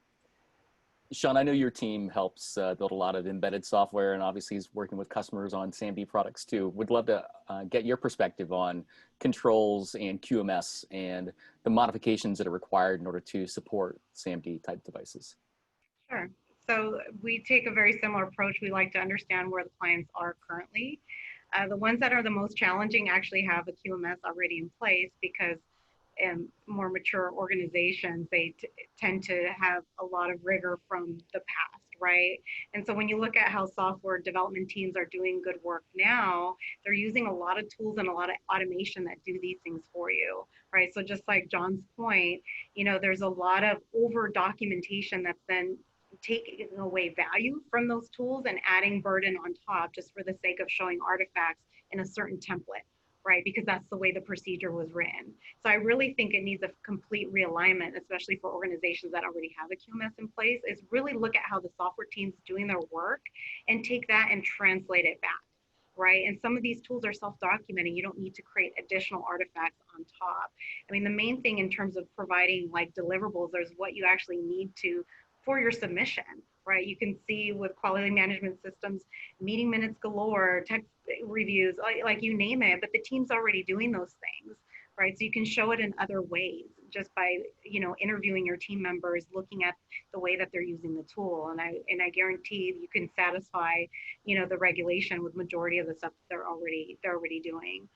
Sean, I know your team helps build a lot of embedded software and obviously is working with customers on SaMD products too. Would love to get your perspective on controls and QMS and the modifications that are required in order to support SaMD type devices. Sure. So we take a very similar approach. We like to understand where the clients are currently. The ones that are the most challenging actually have a QMS already in place because more mature organizations, they tend to have a lot of rigor from the past, right? And so when you look at how software development teams are doing good work now, they're using a lot of tools and a lot of automation that do these things for you, right? So just like John's point, there's a lot of over documentation that's then taking away value from those tools and adding burden on top just for the sake of showing artifacts in a certain template, right? Because that's the way the procedure was written. So I really think it needs a complete realignment, especially for organizations that already have a QMS in place, is really look at how the software team's doing their work and take that and translate it back, right? And some of these tools are self-documenting. You don't need to create additional artifacts on top. I mean, the main thing in terms of providing like deliverables is what you actually need to for your submission, right? You can see with quality management systems, meeting minutes galore, text reviews, like you name it, but the team's already doing those things, right? So you can show it in other ways just by, interviewing your team members, looking at the way that they're using the tool. And I guarantee you can satisfy, the regulation with majority of the stuff that they're already doing.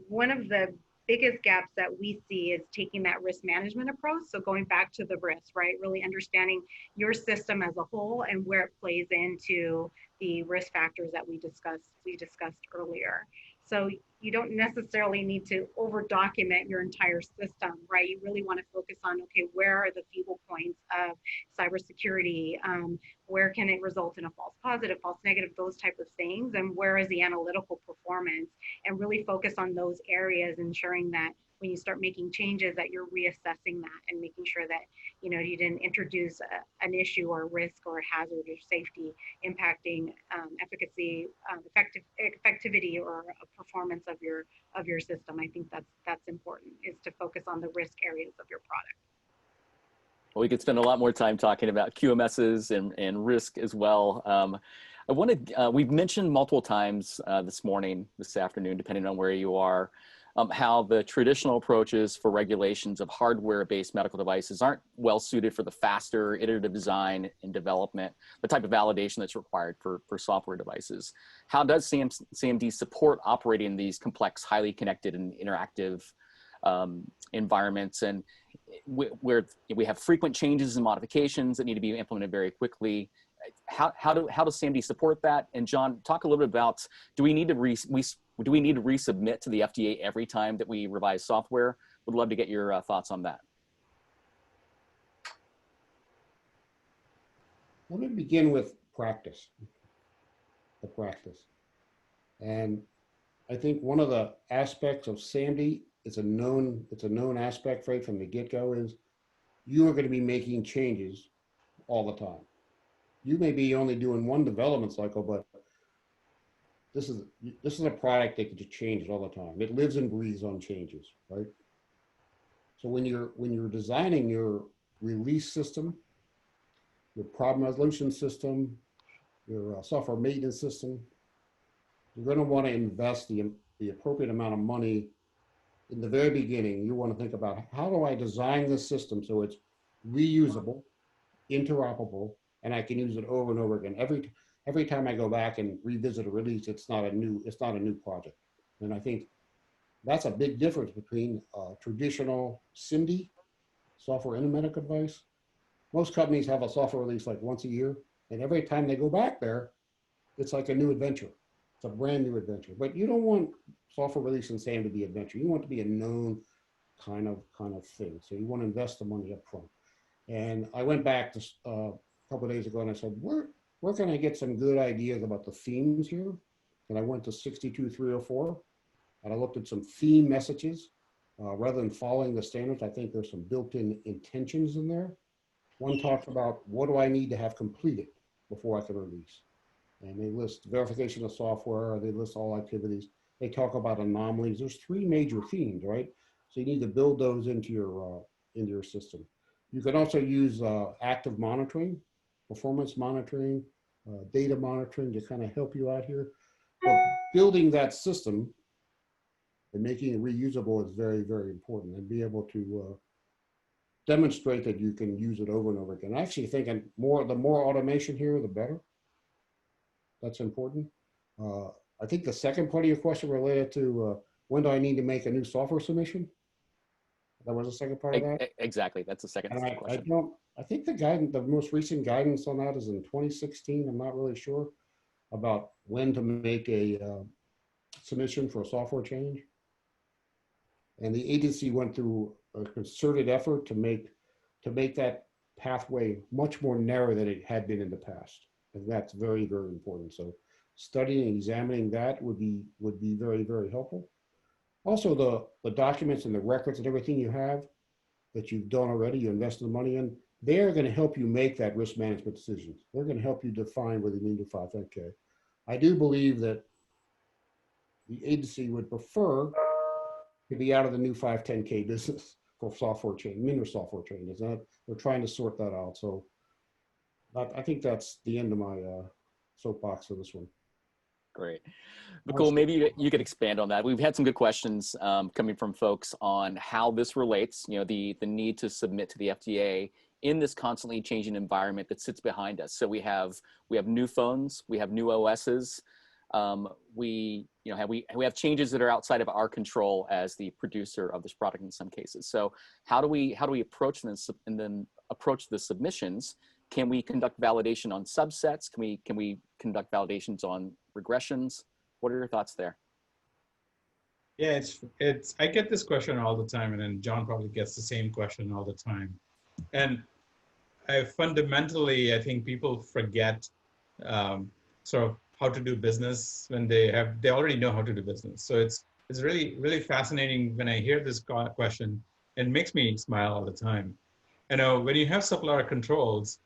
One of the biggest gaps that we see is taking that risk management approach. So going back to the risk, right? Really understanding your system as a whole and where it plays into the risk factors that we discussed earlier. So you don't necessarily need to over document your entire system, right? You really want to focus on, okay, where are the feeble points of cybersecurity? Where can it result in a false positive, false negative, those type of things? And where is the analytical performance? And really focus on those areas, ensuring that when you start making changes that you're reassessing that and making sure that you didn't introduce an issue or risk or hazard or safety impacting efficacy, effectivity or performance of your system. I think that's important, is to focus on the risk areas of your product. Well, we could spend a lot more time talking about QMSs and risk as well. I wanted, we've mentioned multiple times this afternoon, depending on where you are, how the traditional approaches for regulations of hardware-based medical devices aren't well suited for the faster iterative design and development, the type of validation that's required for software devices. How does SaMD support operating these complex, highly connected and interactive environments, and where we have frequent changes and modifications that need to be implemented very quickly? How does SaMD support that? And John, talk a little bit about, do we need to resubmit to the FDA every time that we revise software? Would love to get your thoughts on that. Let me begin with practice, the practice. And I think one of the aspects of SaMD, it's a known aspect right from the get-go, is you are going to be making changes all the time. You may be only doing one development cycle, but this is a product that can change all the time. It lives and breathes on changes, right? So when you're designing your release system, your problem resolution system, your software maintenance system, you're going to want to invest the appropriate amount of money in the very beginning. You want to think about, how do I design this system so it's reusable, interoperable, and I can use it over and over again. Every time I go back and revisit a release, it's not a new project. And I think that's a big difference between traditional SaMD, software in a medical device. Most companies have a software release like once a year, and every time they go back there, it's like a new adventure. It's a brand new adventure. But you don't want software release in SaMD to be adventure. You want it to be a known kind of thing. So you want to invest the money up front. And I went back to a couple of days ago and I said, where can I get some good ideas about the themes here? And I went to 62304 and I looked at some theme messages. Rather than following the standards, I think there's some built-in intentions in there. One talks about, what do I need to have completed before I can release? And they list verification of software, they list all activities. They talk about anomalies. There's three major themes, right? So you need to build those into your system. You can also use active monitoring, performance monitoring, data monitoring to kind of help you out here. But building that system and making it reusable is very, very important, and be able to demonstrate that you can use it over and over again. I actually think the more automation here, the better. That's important. I think the second part of your question related to when do I need to make a new software submission? That was the second part of that? Exactly, that's the second question. I think the most recent guidance on that is in 2016. I'm not really sure about when to make a submission for a software change. And the agency went through a concerted effort to make that pathway much more narrow than it had been in the past. And that's very, very important. So studying and examining that would be very, very helpful. Also, the documents and the records and everything you have that you've done already, you invested the money in, they're going to help you make that risk management decision. They're going to help you define whether you need to 510K. I do believe that the agency would prefer to be out of the new 510K business for software change, minor software changes. They're trying to sort that out. So I think that's the end of my soapbox for this one. Great. Bakul, maybe you could expand on that. We've had some good questions coming from folks on how this relates, the need to submit to the FDA in this constantly changing environment that sits behind us. So we have new phones, we have new OSs. We you know, we have changes that are outside of our control as the producer of this product in some cases. So how do we approach this and then approach the submissions? Can we conduct validation on subsets? Can we conduct validations on regressions? What are your thoughts there? Yeah, I get this question all the time, and then John probably gets the same question all the time. And I think people forget sort of how to do business when they already know how to do business. So it's really fascinating when I hear this question. It makes me smile all the time. You know, when you have supplier controls,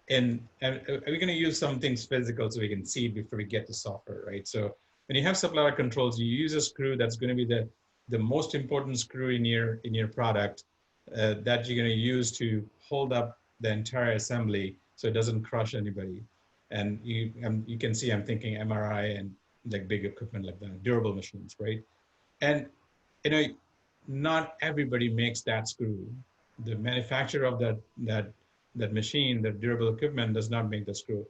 and we're going to use some things physical so we can see it before we get to software, right? So when you have supplier controls, you use a screw that's going to be the most important screw in your product that you're going to use to hold up the entire assembly so it doesn't crush anybody. And you can see I'm thinking MRI and like big equipment like that, durable machines, right? And you know, not everybody makes that screw. The manufacturer of that machine, that durable equipment, does not make the screw.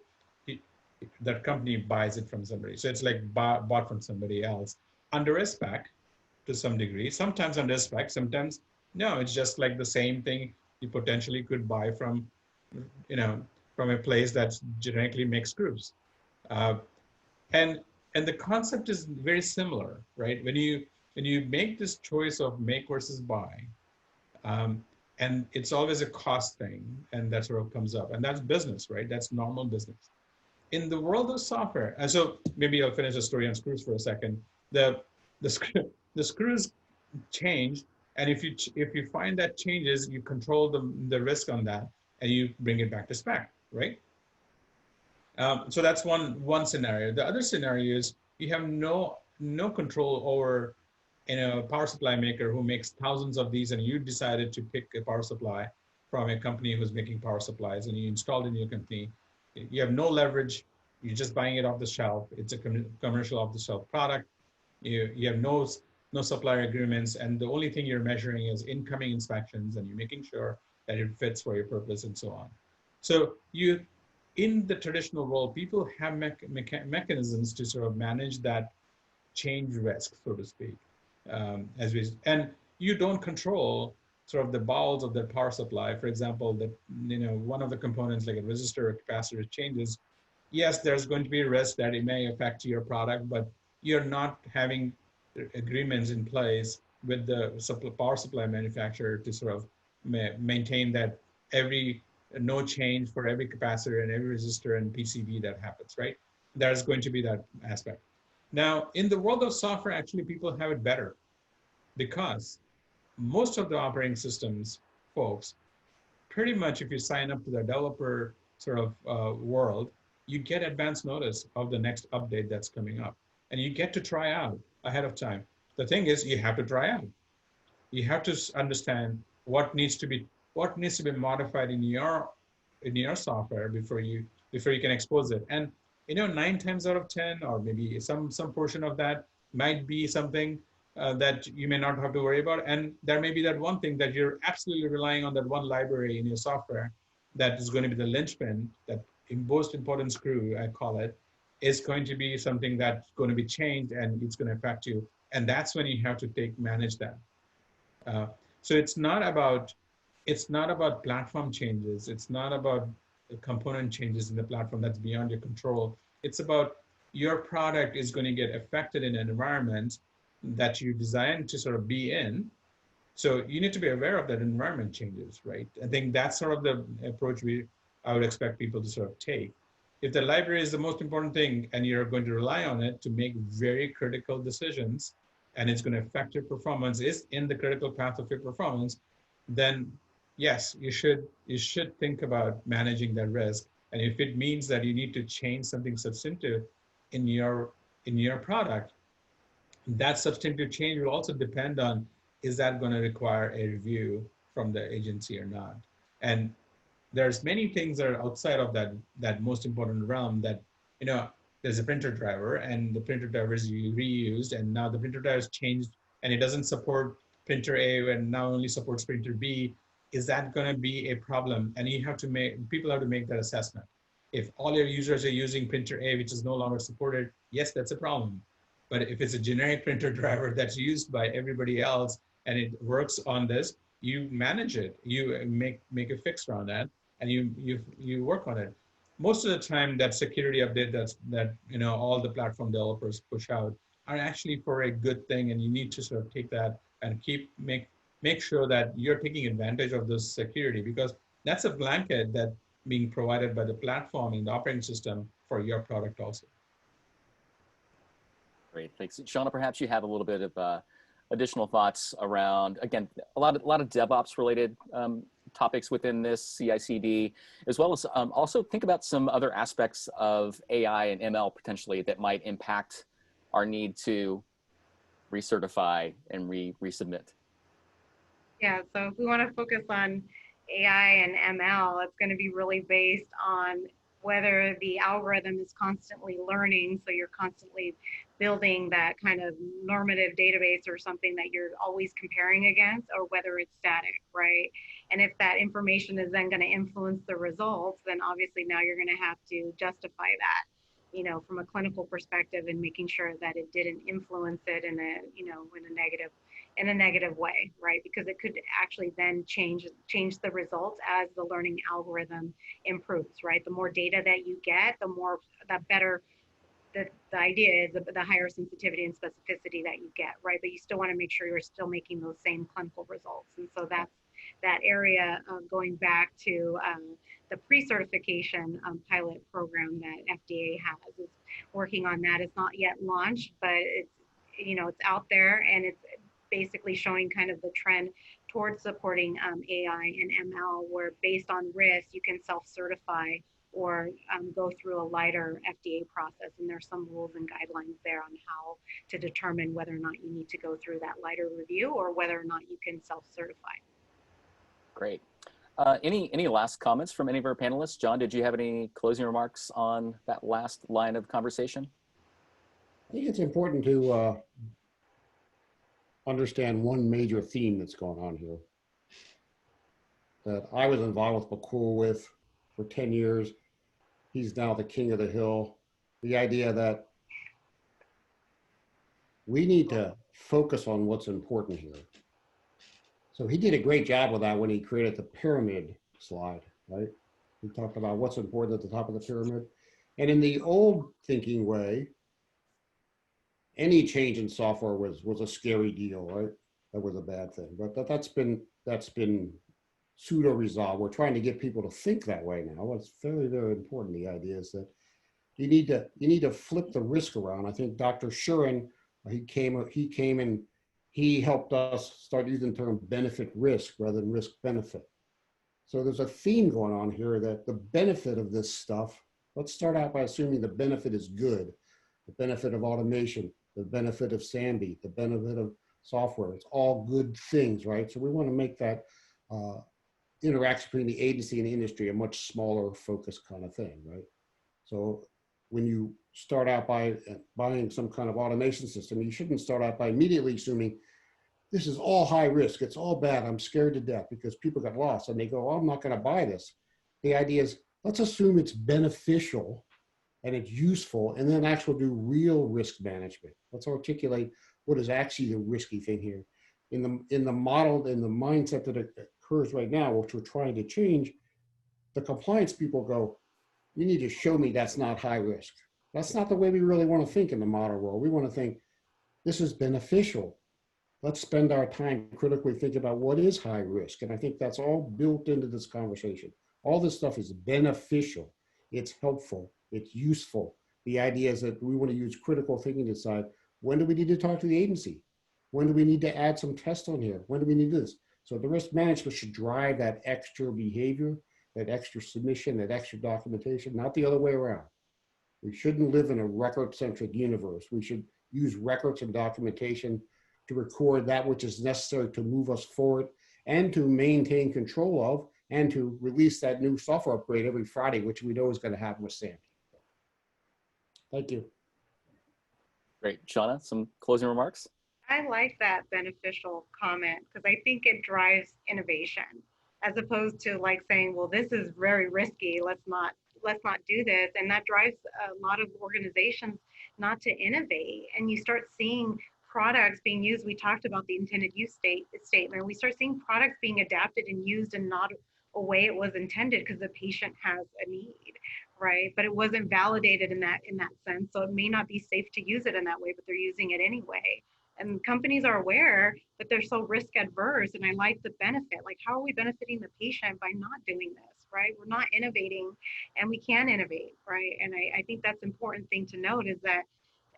That company buys it from somebody. So it's like bought from somebody else under a spec to some degree. Sometimes under a spec, sometimes no. It's just like the same thing you potentially could buy from, you know, from a place that generically makes screws. And the concept is very similar, right? When you make this choice of make versus buy, and it's always a cost thing, and that sort of comes up, and that's business, right? That's normal business. In the world of software, and so maybe I'll finish the story on screws for a second. The screws change, and if you find that changes, you control the risk on that, and you bring it back to spec, right? So that's one scenario. The other scenario is you have no control over, you know, a power supply maker who makes thousands of these, and you decided to pick a power supply from a company who's making power supplies, and you installed it in your company. You have no leverage. You're just buying it off the shelf. It's a commercial off-the-shelf product. You have no supplier agreements, and the only thing you're measuring is incoming inspections, and you're making sure that it fits for your purpose and so on. So in the traditional world, people have mechanisms to sort of manage that change risk, so to speak. And you don't control sort of the bowels of the power supply. For example, one of the components like a resistor or capacitor changes. Yes, there's going to be a risk that it may affect your product, but you're not having agreements in place with the power supply manufacturer to sort of maintain that no change for every capacitor and every resistor and PCB that happens, right? There's going to be that aspect. Now, in the world of software, actually, people have it better because most of the operating systems folks, pretty much if you sign up to the developer sort of world, you get advance notice of the next update that's coming up. And you get to try out ahead of time. The thing is, you have to try out. You have to understand what needs to be modified in your software before you can expose it. And 9 times out of 10, or maybe some portion of that might be something that you may not have to worry about. And there may be that one thing that you're absolutely relying on, that one library in your software that is going to be the linchpin, that most important screw, I call it, is going to be something that's going to be changed and it's going to affect you. And that's when you have to manage that. So it's not about platform changes. It's not about component changes in the platform that's beyond your control. It's about your product is going to get affected in an environment that you designed to sort of be in. So you need to be aware of that environment changes, right? I think that's sort of the approach I would expect people to sort of take. If the library is the most important thing and you're going to rely on it to make very critical decisions, and it's going to affect your performance, is in the critical path of your performance, then yes, you should think about managing that risk. And if it means that you need to change something substantive in your product, that substantive change will also depend on, is that going to require a review from the agency or not? And there's many things that are outside of that most important realm that, there's a printer driver, and the printer driver is reused, and now the printer driver has changed and it doesn't support printer A and now only supports printer B. Is that going to be a problem? And people have to make that assessment. If all your users are using printer A, which is no longer supported, yes, that's a problem. But if it's a generic printer driver that's used by everybody else and it works on this, you manage it. You make a fix around that, and you work on it. Most of the time, that security update that all the platform developers push out are actually for a good thing, and you need to sort of take that and make sure that you're taking advantage of this security, because that's a blanket that being provided by the platform in the operating system for your product also. Great, thanks. Shawnnah, perhaps you have a little bit of additional thoughts around, again, a lot of DevOps related topics within this CI/CD, as well as also think about some other aspects of AI and ML potentially that might impact our need to recertify and resubmit. Yeah, so if we want to focus on AI and ML, it's going to be really based on whether the algorithm is constantly learning, so you're constantly building that kind of normative database or something that you're always comparing against, or whether it's static, right? And if that information is then going to influence the results, then obviously now you're going to have to justify that, from a clinical perspective, and making sure that it didn't influence it in a negative way, right? Because it could actually then change the results as the learning algorithm improves, right? The more data that you get, the better. The idea is the higher sensitivity and specificity that you get, right? But you still want to make sure you're still making those same clinical results. And so that's that area of going back to the pre-certification pilot program that FDA has, is working on that. It's not yet launched, but it's out there, and it's basically showing kind of the trend towards supporting AI and ML, where based on risk, you can self-certify or go through a lighter FDA process. And there's some rules and guidelines there on how to determine whether or not you need to go through that lighter review or whether or not you can self-certify. Great. Any last comments from any of our panelists? John, did you have any closing remarks on that last line of conversation? I think it's important to understand one major theme that's going on here that I was involved with Bakul for 10 years. He's now the king of the hill. The idea that we need to focus on what's important here. So he did a great job with that when he created the pyramid slide, right? He talked about what's important at the top of the pyramid. And in the old thinking way, any change in software was a scary deal, right? That was a bad thing. But that's been pseudo resolved. We're trying to get people to think that way now. It's very, very important. The idea is that you need to flip the risk around. I think Dr. Shuren, he came and he helped us start using the term benefit risk rather than risk benefit. So there's a theme going on here that the benefit of this stuff, let's start out by assuming the benefit is good. The benefit of automation, the benefit of SaMD, the benefit of software, it's all good things, right? So we want to make that interaction between the agency and the industry a much smaller focus kind of thing, right? So when you start out by buying some kind of automation system, you shouldn't start out by immediately assuming this is all high risk, it's all bad, I'm scared to death, because people got lost and they go, oh, I'm not going to buy this. The idea is, let's assume it's beneficial and it's useful, and then actually do real risk management. Let's articulate what is actually the risky thing here. In the model, in the mindset that occurs right now, which we're trying to change, the compliance people go, you need to show me that's not high risk. That's not the way we really want to think in the modern world. We want to think, this is beneficial. Let's spend our time critically thinking about what is high risk. And I think that's all built into this conversation. All this stuff is beneficial. It's helpful. It's useful. The idea is that we want to use critical thinking to decide, when do we need to talk to the agency? When do we need to add some tests on here? When do we need this? So the risk management should drive that extra behavior, that extra submission, that extra documentation, not the other way around. We shouldn't live in a record-centric universe. We should use records and documentation to record that which is necessary to move us forward and to maintain control of and to release that new software upgrade every Friday, which we know is going to happen with SaMD. Thank you. Great. Shawnnah, some closing remarks? I like that beneficial comment because I think it drives innovation, as opposed to like saying, well, this is very risky, let's not do this. And that drives a lot of organizations not to innovate. And you start seeing products being used. We talked about the intended use statement. We start seeing products being adapted and used in not a way it was intended because the patient has a need, right? But it wasn't validated in that sense. So it may not be safe to use it in that way, but they're using it anyway. And companies are aware, but they're so risk adverse. And I like the benefit. Like, how are we benefiting the patient by not doing this, right? We're not innovating, and we can innovate, right? And I think that's an important thing to note is that,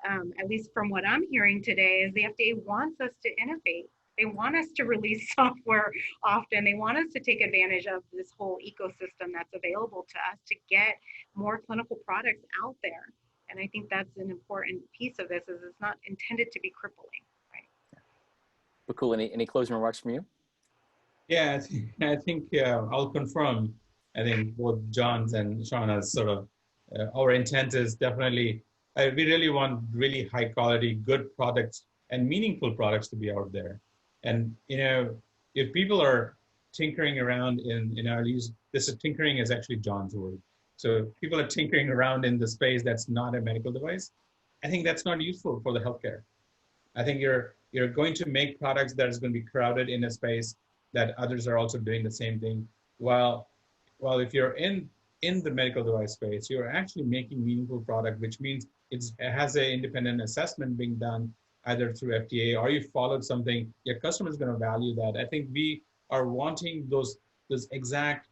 at least from what I'm hearing today, is the FDA wants us to innovate. They want us to release software often. They want us to take advantage of this whole ecosystem that's available to us to get more clinical products out there. And I think that's an important piece of this is it's not intended to be crippling, right? Bakul, any closing remarks from you? Yeah, I think I'll confirm. I think both John's and Shawnnah's sort of our intent is definitely we really want really high quality, good products and meaningful products to be out there. And if people are tinkering around I'll use this tinkering is actually John's word. So people are tinkering around in the space that's not a medical device. I think that's not useful for the healthcare. I think you're going to make products that is going to be crowded in a space that others are also doing the same thing. While if you're in the medical device space, you're actually making meaningful product, which means it has an independent assessment being done either through FDA or you followed something, your customer is going to value that. I think we are wanting those exact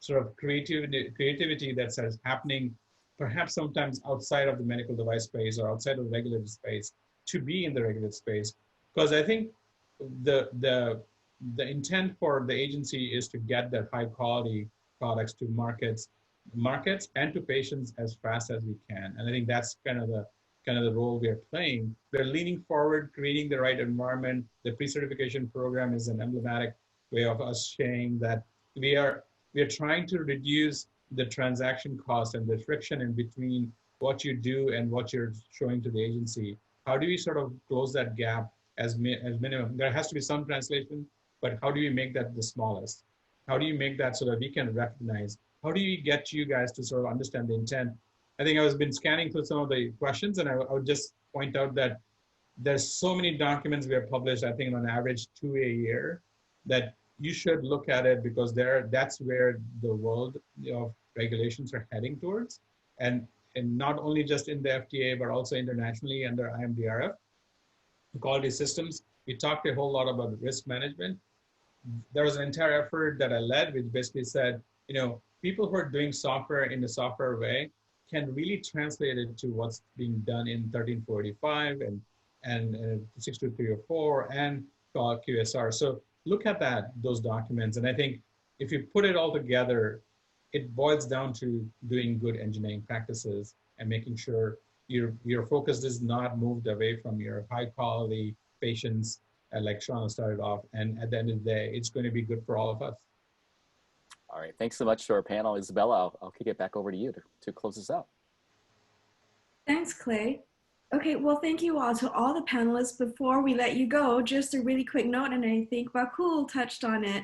sort of creativity that's happening perhaps sometimes outside of the medical device space or outside of the regulated space to be in the regulated space. Because I think the intent for the agency is to get that high quality products to markets and to patients as fast as we can. And I think that's kind of the role we are playing. We're leaning forward, creating the right environment. The pre-certification program is an emblematic way of us saying that we are trying to reduce the transaction cost and the friction in between what you do and what you're showing to the agency. How do we sort of close that gap as minimum? There has to be some translation, but how do we make that the smallest? How do you make that so that we can recognize? How do you get you guys to sort of understand the intent? I think I was been scanning through some of the questions, and I would just point out that there's so many documents we have published, I think on average 2 a year, that you should look at it because that's where the world of regulations are heading towards. And not only just in the FDA, but also internationally under IMDRF, quality systems. We talked a whole lot about risk management. There was an entire effort that I led, which basically said, people who are doing software in a software way can really translate it to what's being done in 13485 and 62304 and QSR. So look at those documents. And I think if you put it all together, it boils down to doing good engineering practices and making sure your focus is not moved away from your high quality patients, like Shawnnah started off. And at the end of the day, it's going to be good for all of us. All right, thanks so much to our panel. Isabella, I'll kick it back over to you to close this out. Thanks, Clay. Okay, well, thank you all to all the panelists. Before we let you go, just a really quick note, and I think Bakul touched on it.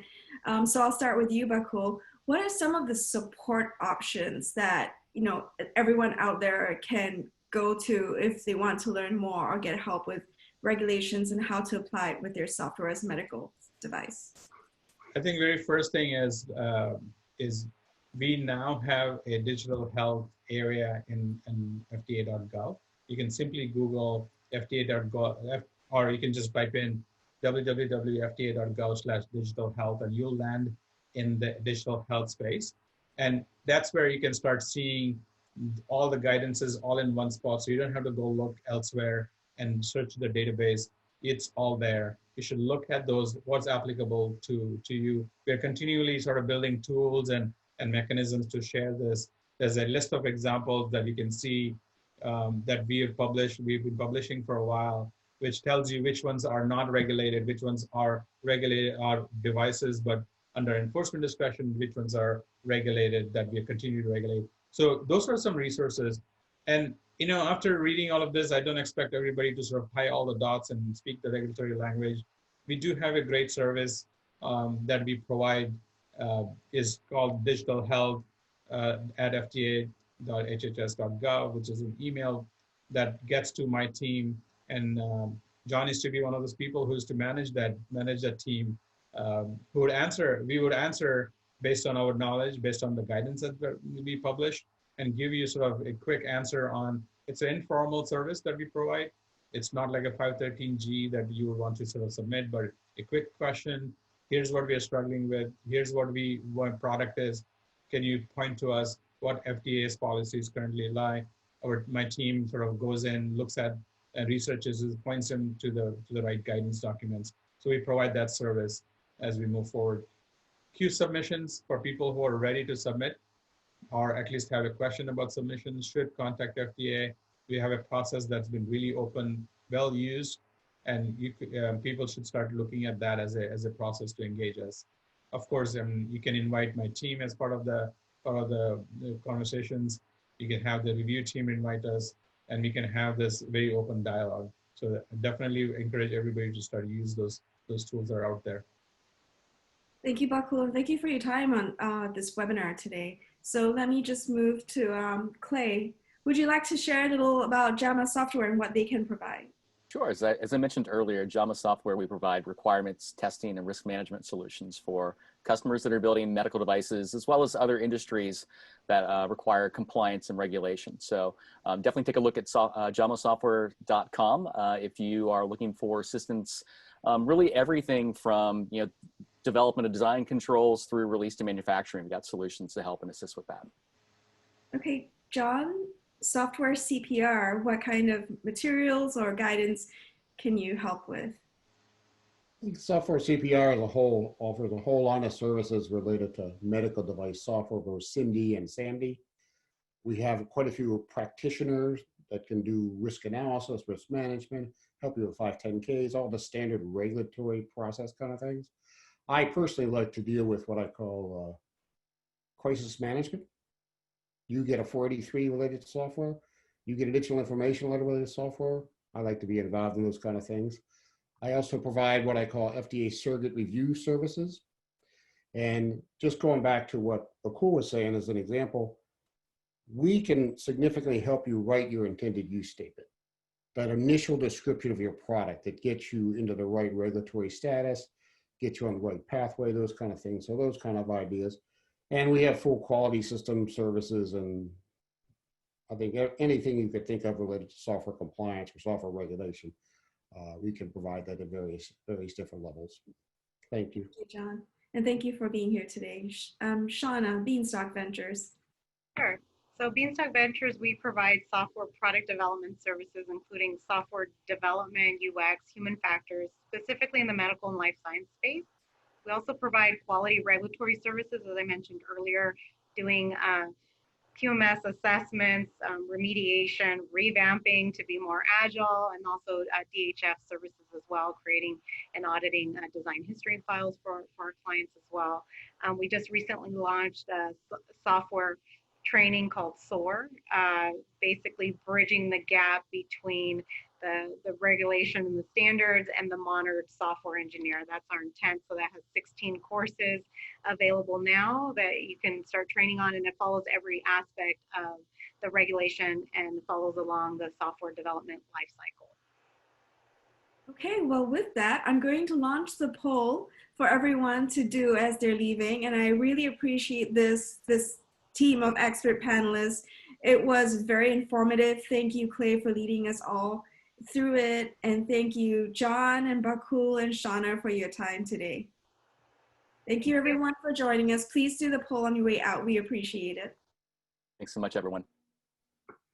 So I'll start with you, Bakul. What are some of the support options that everyone out there can go to if they want to learn more or get help with regulations and how to apply it with their software as a medical device? I think very first thing is we now have a digital health area in FDA.gov. You can simply Google FDA.gov, or you can just type in www.fda.gov/digital health, and you'll land in the digital health space. And that's where you can start seeing all the guidances all in one spot. So you don't have to go look elsewhere and search the database. It's all there. You should look at those, what's applicable to you. We're continually sort of building tools and mechanisms to share this. There's a list of examples that you can see that we've been publishing for a while, which tells you which ones are not regulated, which ones are regulated, are devices, but under enforcement discretion, which ones are regulated that we continue to regulate. So those are some resources. And after reading all of this, I don't expect everybody to sort of tie all the dots and speak the regulatory language. We do have a great service that we provide, is called Digital Health at fda.hhs.gov, which is an email that gets to my team. And John used to be one of those people who used to manage that team, who would answer, we would answer based on our knowledge, based on the guidance that we publish, and give you sort of a quick answer on, it's an informal service that we provide. It's not like a 513G that you would want to sort of submit, but a quick question. Here's what we are struggling with. Here's what product is. Can you point to us what FDA's policies currently lie? My team sort of goes in, looks at and researches, points them to the right guidance documents. So we provide that service as we move forward. Q submissions for people who are ready to submit, or at least have a question about submissions, should contact FDA. We have a process that's been really open, well used, and people should start looking at that as a process to engage us. Of course, you can invite my team as part of the conversations. You can have the review team invite us, and we can have this very open dialogue. So definitely encourage everybody to start use those tools that are out there. Thank you, Bakul. Thank you for your time on this webinar today. So let me just move to Clay. Would you like to share a little about Jama software and what they can provide? Sure. As I mentioned earlier, Jama software, we provide requirements, testing, and risk management solutions for customers that are building medical devices, as well as other industries that require compliance and regulation. So definitely take a look at jamasoftware.com if you are looking for assistance. Really everything from development of design controls through release to manufacturing. We've got solutions to help and assist with that. Okay, John, software CPR, what kind of materials or guidance can you help with? Software CPR as a whole offers a whole lot of services related to medical device software, both SaMD and SaMD. We have quite a few practitioners that can do risk analysis, risk management, help you with 510Ks, all the standard regulatory process kind of things. I personally like to deal with what I call crisis management. You get a 483 related to software. You get additional information related to software. I like to be involved in those kind of things. I also provide what I call FDA surrogate review services. And just going back to what Bakul was saying as an example, we can significantly help you write your intended use statement. That initial description of your product that gets you into the right regulatory status, get you on the right pathway, those kind of things. So those kind of ideas. And we have full quality system services, and I think anything you could think of related to software compliance or software regulation, we can provide that at various different levels. Thank you. Thank you, John. And thank you for being here today. Shawnnah, BeanStock Ventures. Sure. So BeanStock Ventures, we provide software product development services, including software development, UX, human factors, specifically in the medical and life science space. We also provide quality regulatory services, as I mentioned earlier, doing QMS assessments, remediation, revamping to be more agile, and also DHF services as well, creating and auditing design history files for our clients as well. We just recently launched a software training called SOAR, basically bridging the gap between the regulation and the standards and the monitored software engineer. That's our intent. So that has 16 courses available now that you can start training on, and it follows every aspect of the regulation and follows along the software development lifecycle. Okay, well, with that, I'm going to launch the poll for everyone to do as they're leaving. And I really appreciate this team of expert panelists. It was very informative. Thank you, Clay, for leading us all through it. And thank you, John and Bakul and Shawnnah, for your time today. Thank you, everyone, for joining us. Please do the poll on your way out. We appreciate it. Thanks so much, everyone.